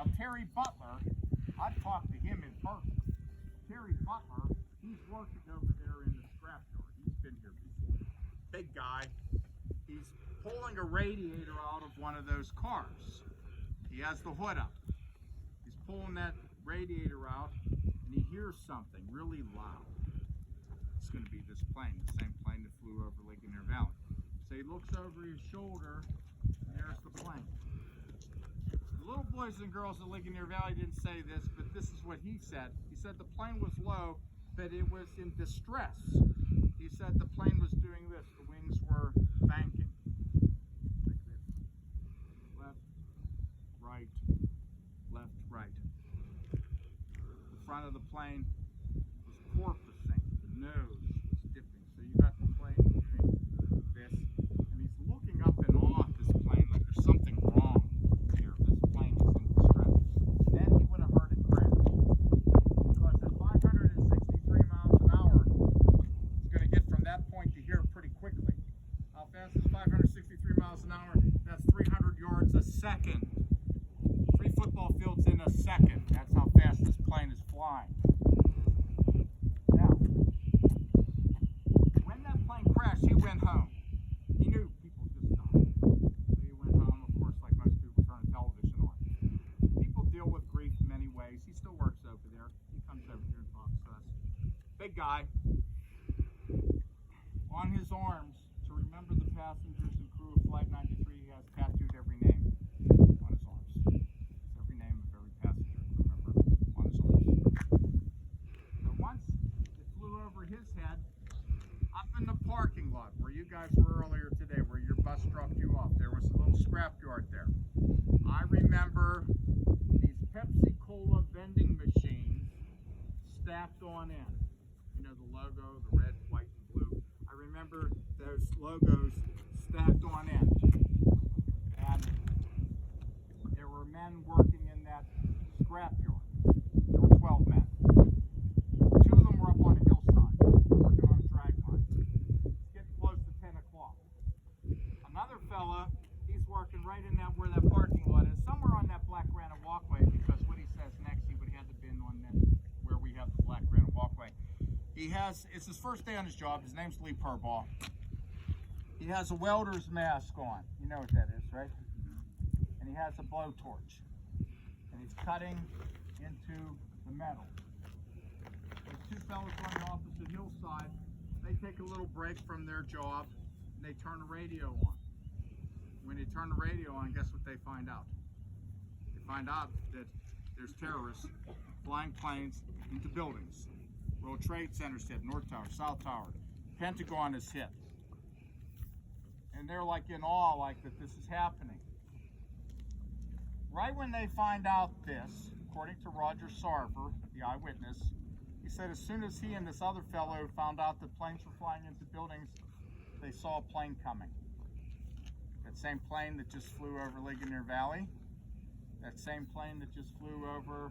Now Terry Butler, I've talked to him in person. Terry Butler, he's working over there in the scrapyard. He's been here before. Big guy. He's pulling a radiator out of one of those cars. He has the hood up. He's pulling that radiator out, and he hears something really loud. It's going to be this plane, the same plane that flew over Ligonier Valley. So he looks over his shoulder, and there's the plane. The little boys and girls at Ligonier Valley didn't say this, but this is what he said. He said the plane was low, but it was in distress. He said the plane was doing this. The wings were banking. Like this. Left, right, left, right. The front of the plane was porpoising. The nose was dipping. So you got the plane doing this. And he's looking up in awe at this plane like there's something wrong here. This plane is in distress. And then he would have heard it crash. Because at 563 miles an hour, it's going to get from that point to here pretty quickly. How fast is 563 miles an hour? That's 300 yards a second. 3 football fields in a second. That's how fast this plane is flying. Now, when that plane crashed, he went home. He knew people just died. So he went home, of course, like most people turn television on. People deal with grief in many ways. He still works over there. He comes over here and talks to us. Big guy. On his arms, to remember the passengers and crew of Flight 93, he has tattooed every name on his arms. Every name of every passenger to remember on his arms. So once it flew over his head, up in the parking lot where you guys were earlier today, where your bus dropped you off, there was a little scrapyard there. I remember these Pepsi Cola vending machines stacked on end. You know, the logo, the red, white, and blue. I remember those logos stacked on end. And there were men working in that scrapyard. There were 12 men. 2 of them were up on a hillside, working on a drag line. It's getting close to 10 o'clock. Another fella, he's working right in that where that parking lot is, somewhere on that black granite walkway, because what he says next, he would have had to been on that where we have the black granite walkway. It's his first day on his job. His name's Lee Purbaugh. He has a welder's mask on. You know what that is, right? And he has a blowtorch. And he's cutting into the metal. There's 2 fellows on the opposite hillside. They take a little break from their job and they turn the radio on. When they turn the radio on, guess what they find out? They find out that there's terrorists flying planes into buildings. World Trade Center's hit, North Tower, South Tower, Pentagon is hit. And they're like in awe, like that this is happening. Right when they find out this, according to Roger Sarver, the eyewitness, he said as soon as he and this other fellow found out that planes were flying into buildings, they saw a plane coming. That same plane that just flew over Ligonier Valley, that same plane that just flew over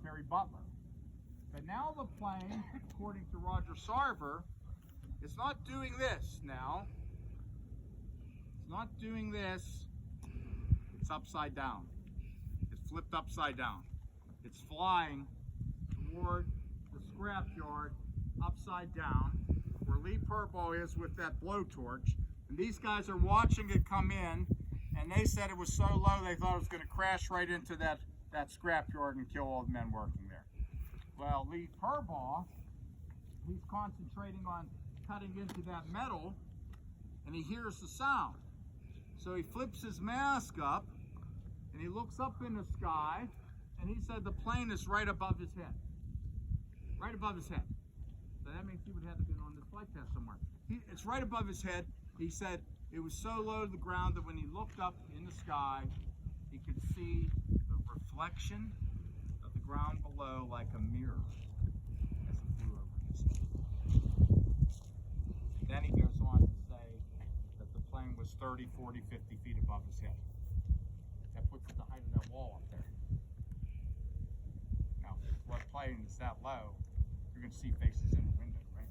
Terry Butler. But now the plane, according to Roger Sarver, is not doing this now. It's not doing this. It's upside down. It's flipped upside down. It's flying toward the scrapyard upside down, where Lee Purbaugh is with that blowtorch. And these guys are watching it come in, and they said it was so low they thought it was going to crash right into that scrapyard and kill all the men working there. Well, Lee Purbaugh, he's concentrating on cutting into that metal, and he hears the sound. So he flips his mask up, and he looks up in the sky, and he said the plane is right above his head. Right above his head. So that means he would have to have been on this flight test somewhere. It's right above his head. He said it was so low to the ground that when he looked up in the sky, he could see the reflection of the ground below like a mirror as it flew over his head. Then he goes on to say that the plane was 30, 40, 50 feet above his head. That puts the height of that wall up there. Now, what plane is that low? You're going to see faces in the window, right?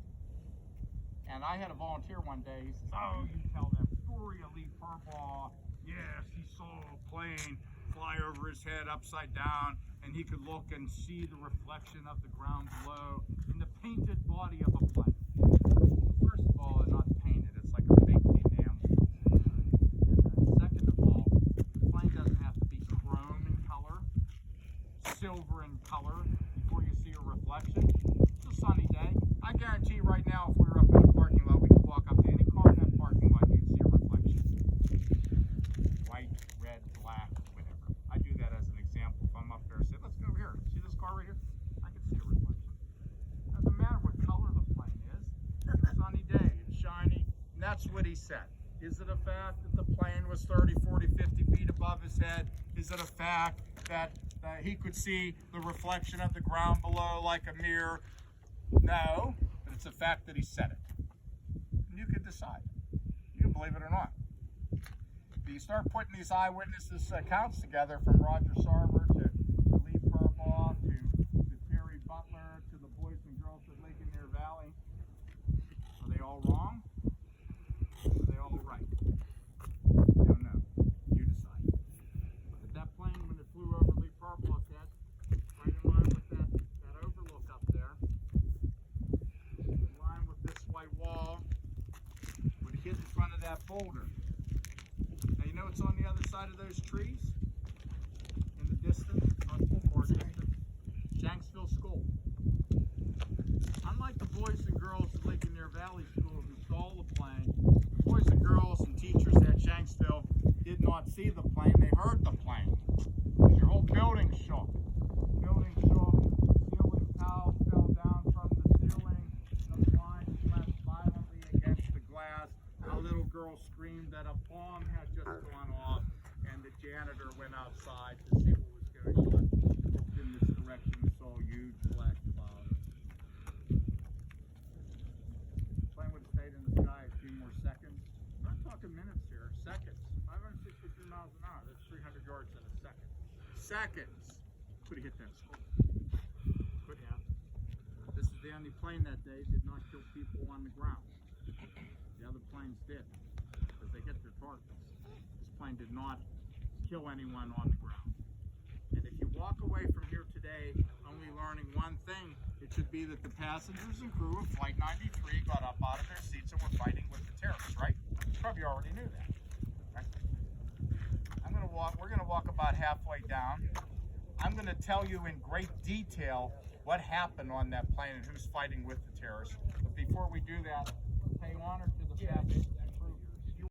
And I had a volunteer one day. He says, "Oh, you tell that story of Lee Purbaugh. Yes, he saw a plane fly over his head upside down, and he could look and see the reflection of the ground below in the painted body of a plane. First of all, they're not painted, it's like a baked enamel. And second of all, the plane doesn't have to be chrome in color, silver in color, before you see a reflection. It's a sunny day. I guarantee right now, if we were up in the parking lot, we could walk up to any car in that parking lot and you'd see a reflection. White, red, black, whatever. I do that as an example. If I'm up there and say, let's go over here. See this car right here? I can see a reflection. Doesn't matter what color the plane is. It's a sunny day. It's shiny. And that's what he said. Is it a fact that the plane was 30, 40, 50 feet above his head? Is it a fact that he could see the reflection of the ground below like a mirror? No, but it's a fact that he said it. And you can decide. You can believe it or not. But you start putting these eyewitnesses accounts together, from Roger Sarver to Lee Purbaugh to Terry Butler to the boys and girls at Lake and Near Valley. Are they all wrong? Or are they all right? I don't know. You decide. But that plane, when it flew over Lee Purbaugh's head, right in line with that overlook up there, in line with this white wall, would hit in front of that boulder. Now you know what's on the other side of those trees? In the distance, not too far distance, Shanksville School. Unlike the boys and girls at Lake and Near Valley School who saw the plane, the boys and girls and teachers at Shanksville did not see the plane, they heard the plane. Your whole building shook. Building shook, ceiling tiles fell down from the ceiling, the blinds smashed violently against the glass. A little girl screamed that a bomb had just gone off, and the janitor went outside to see what was going on. Looked in this direction and saw a huge black cloud. The plane would have stayed in the sky a few more seconds. We're not talking minutes here, seconds. 563 miles an hour, that's 300 yards in a second. Seconds! Could have hit that school. Could have. This is the only plane that day did not kill people on the ground. The other planes did, because they hit their targets. This plane did not kill anyone on the ground. And if you walk away from here today only learning one thing, it should be that the passengers and crew of Flight 93 got up out of their seats and were fighting with the terrorists, right? Probably already knew that. Right? We're gonna walk about halfway down. I'm gonna tell you in great detail what happened on that plane and who's fighting with the terrorists. But before we do that, pay honor to the past